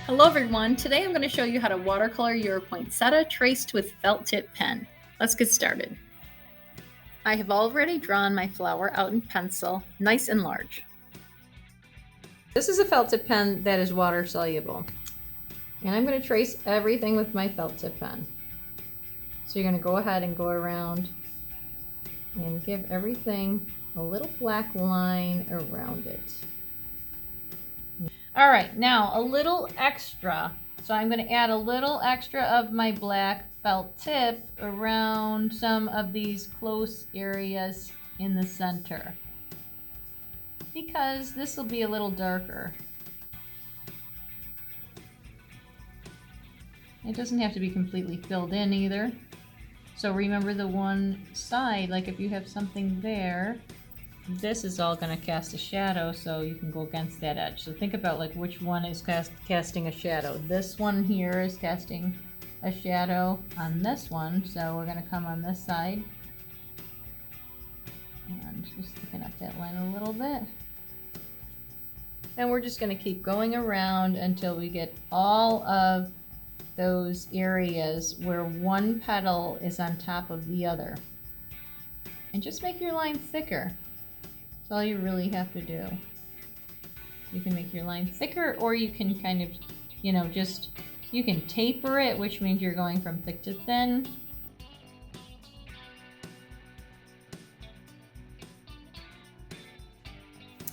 Hello everyone, today I'm going to show you how to watercolor your poinsettia traced with felt tip pen. Let's get started. I have already drawn my flower out in pencil, nice and large. This is a felt tip pen that is water soluble. And I'm going to trace everything with my felt tip pen. So you're going to go ahead and go around and give everything a little black line around it. All right, now a little extra. So I'm going to add a little extra of my black felt tip around some of these close areas in the center, because this will be a little darker. It doesn't have to be completely filled in either. So remember the one side, like if you have something there, this is all going to cast a shadow, so you can go against that edge. So think about like which one is casting a shadow. This one here is casting a shadow on this one, so we're going to come on this side and just thicken up that line a little bit. And we're just going to keep going around until we get all of those areas where one petal is on top of the other. And just make your line thicker. That's all you really have to do. You can make your line thicker, or you can kind of, you can taper it, which means you're going from thick to thin.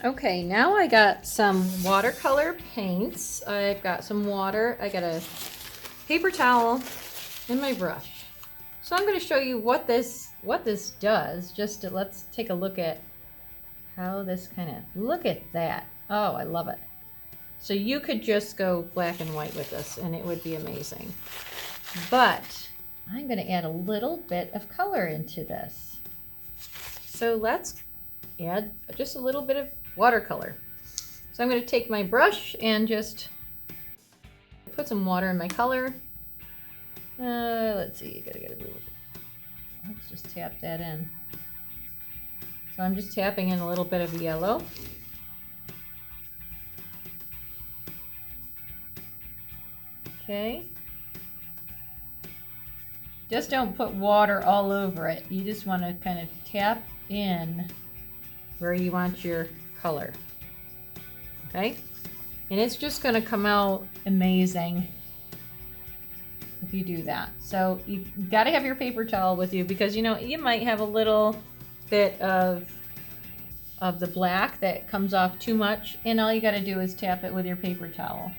Okay, now I got some watercolor paints. I've got some water. I got a paper towel and my brush. So I'm going to show you what this does. Let's take a look at how this look at that. Oh, I love it. So you could just go black and white with this and it would be amazing. But I'm going to add a little bit of color into this. So let's add just a little bit of watercolor. So I'm going to take my brush and just put some water in my color. Let's see, gotta get a little bit. Let's just tap that in. So I'm just tapping in a little bit of yellow. Okay. Just don't put water all over it. You just want to kind of tap in where you want your color. Okay? And it's just going to come out amazing if you do that. So you got to have your paper towel with you, because you might have a little bit of the black that comes off too much, and all you got to do is tap it with your paper towel.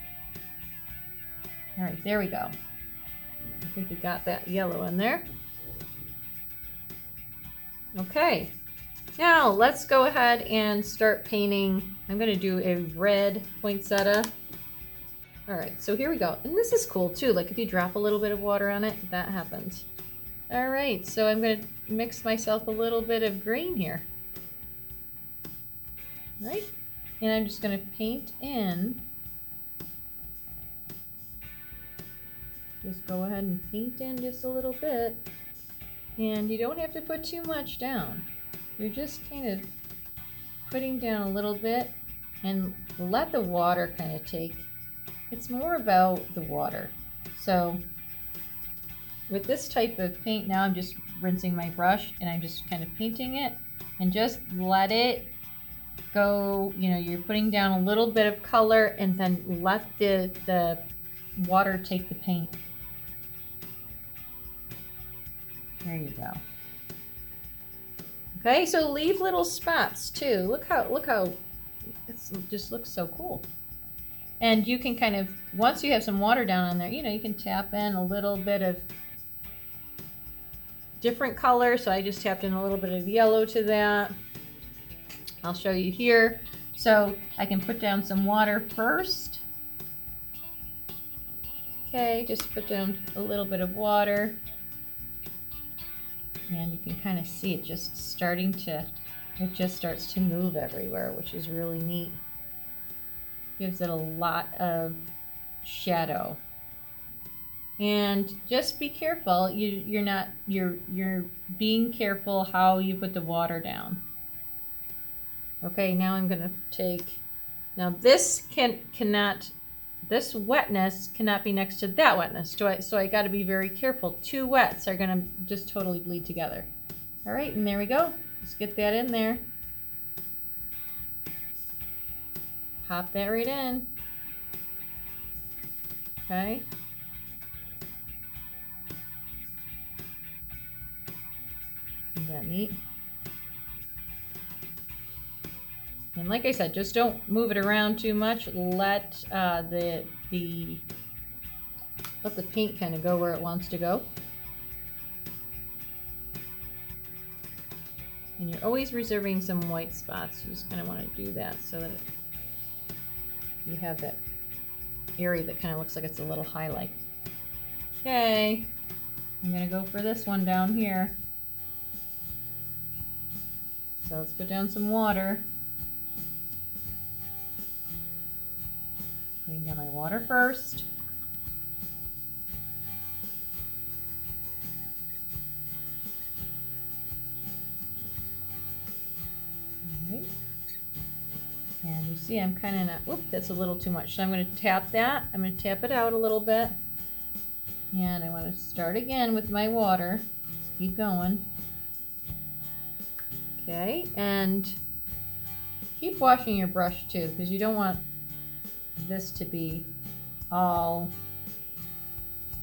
All right, there we go. I think we got that yellow in there. Okay, now let's go ahead and start painting. I'm going to do a red poinsettia. All right, so here we go. And this is cool too. Like if you drop a little bit of water on it, that happens. All right, so I'm going to mix myself a little bit of green here. Right? And I'm just going to paint in. Just go ahead and paint in just a little bit. And you don't have to put too much down. You're just kind of putting down a little bit and let the water kind of take. It's more about the water. So with this type of paint, now I'm just rinsing my brush and I'm just kind of painting it, and just let it go. You're putting down a little bit of color and then let the water take the paint. There you go. Okay, so leave little spots too. Look how it just looks so cool. And you can kind of, once you have some water down on there, you can tap in a little bit of different color. So I just tapped in a little bit of yellow to that. I'll show you here. So I can put down some water first. Okay, just put down a little bit of water. And you can kind of see it just it just starts to move everywhere, which is really neat. Gives it a lot of shadow. And just be careful. You're being careful how you put the water down. Okay, now I'm gonna take, now this cannot this wetness cannot be next to that wetness. So I got to be very careful. Two wets are going to just totally bleed together. All right, and there we go. Just get that in there. Pop that right in. Okay. Isn't that neat? And like I said, just don't move it around too much. Let the paint kind of go where it wants to go. And you're always reserving some white spots. You just kind of want to do that so that you have that area that kind of looks like it's a little highlight. Okay, I'm gonna go for this one down here. So let's put down some water. Putting down my water first. All right. And you see I'm kind of not, whoop, that's a little too much. So I'm going to tap that. I'm going to tap it out a little bit. And I want to start again with my water. Just keep going. Okay, and keep washing your brush too, because you don't want this to be all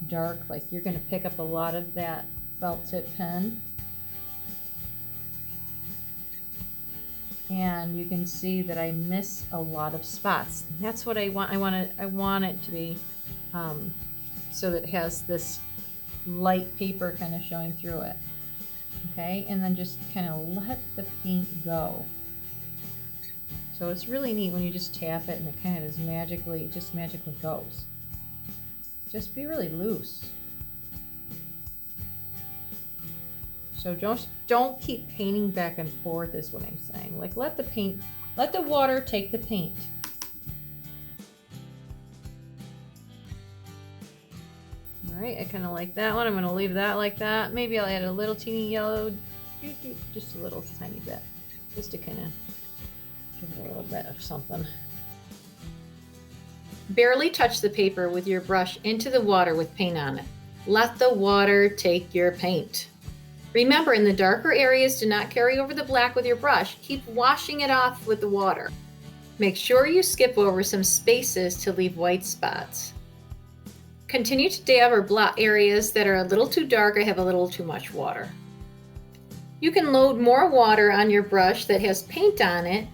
dark. Like you're going to pick up a lot of that felt tip pen. And you can see that I miss a lot of spots. That's what I want. I want it to be so that it has this light paper kind of showing through it. Okay, and then just kind of let the paint go. So it's really neat when you just tap it and it kind of is magically goes. Just be really loose. So don't keep painting back and forth is what I'm saying. Like let the water take the paint. All right, I kind of like that one. I'm going to leave that like that. Maybe I'll add a little teeny yellow, just a little tiny bit, just to kind of give it a little bit of something. Barely touch the paper with your brush into the water with paint on it. Let the water take your paint. Remember, in the darker areas, do not carry over the black with your brush. Keep washing it off with the water. Make sure you skip over some spaces to leave white spots. Continue to dab or blot areas that are a little too dark or have a little too much water. You can load more water on your brush that has paint on it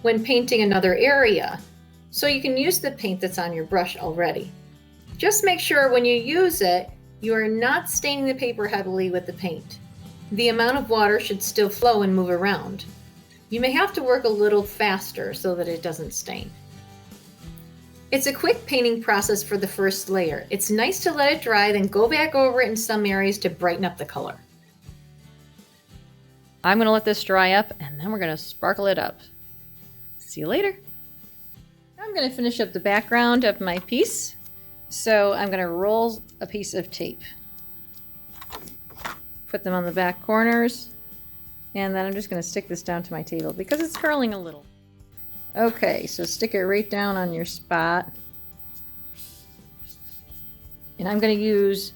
when painting another area, so you can use the paint that's on your brush already. Just make sure when you use it, you are not staining the paper heavily with the paint. The amount of water should still flow and move around. You may have to work a little faster so that it doesn't stain. It's a quick painting process for the first layer. It's nice to let it dry, then go back over it in some areas to brighten up the color. I'm going to let this dry up and then we're going to sparkle it up. See you later. I'm going to finish up the background of my piece. So I'm going to roll a piece of tape. Put them on the back corners. And then I'm just going to stick this down to my table because it's curling a little. Okay, so stick it right down on your spot. And I'm going to use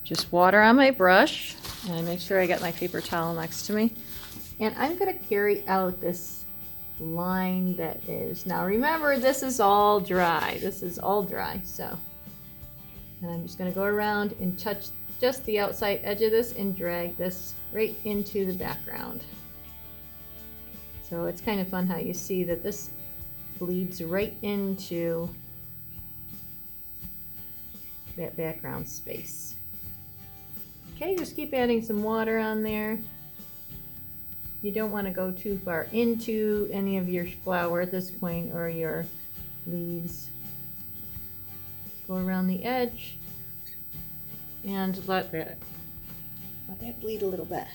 just water on my brush. And I make sure I got my paper towel next to me. And I'm going to carry out this line that is, now remember, this is all dry. This is all dry, so. And I'm just going to go around and touch just the outside edge of this and drag this right into the background. So it's kind of fun how you see that this bleeds right into that background space. Okay, just keep adding some water on there. You don't want to go too far into any of your flower at this point or your leaves. Go around the edge and let that bleed a little bit.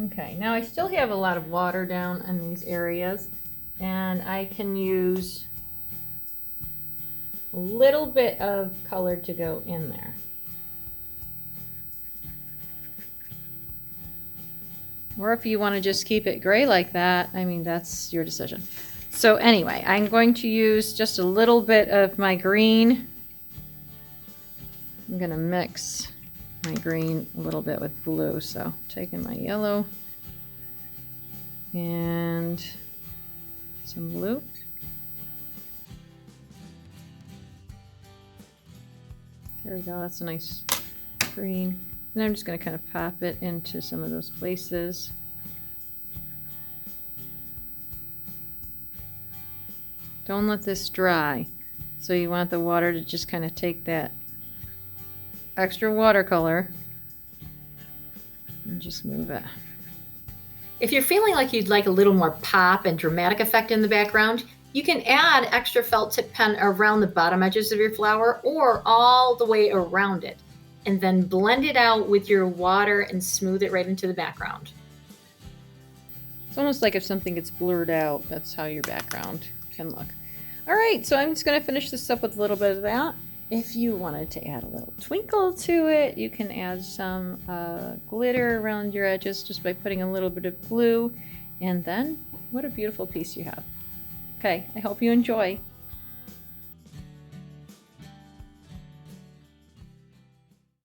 Okay, now I still have a lot of water down in these areas, and I can use a little bit of color to go in there. Or if you want to just keep it gray like that, I mean, that's your decision. So anyway, I'm going to use just a little bit of my green. I'm going to mix my green a little bit with blue. So taking my yellow and some blue. There we go, that's a nice green. And I'm just going to kind of pop it into some of those places. Don't let this dry. So you want the water to just kind of take that extra watercolor and just move it. If you're feeling like you'd like a little more pop and dramatic effect in the background, you can add extra felt tip pen around the bottom edges of your flower or all the way around it, and then blend it out with your water and smooth it right into the background. It's almost like if something gets blurred out, that's how your background can look. All right, so I'm just going to finish this up with a little bit of that. If you wanted to add a little twinkle to it, you can add some glitter around your edges just by putting a little bit of glue, and then what a beautiful piece you have. Okay, I hope you enjoy.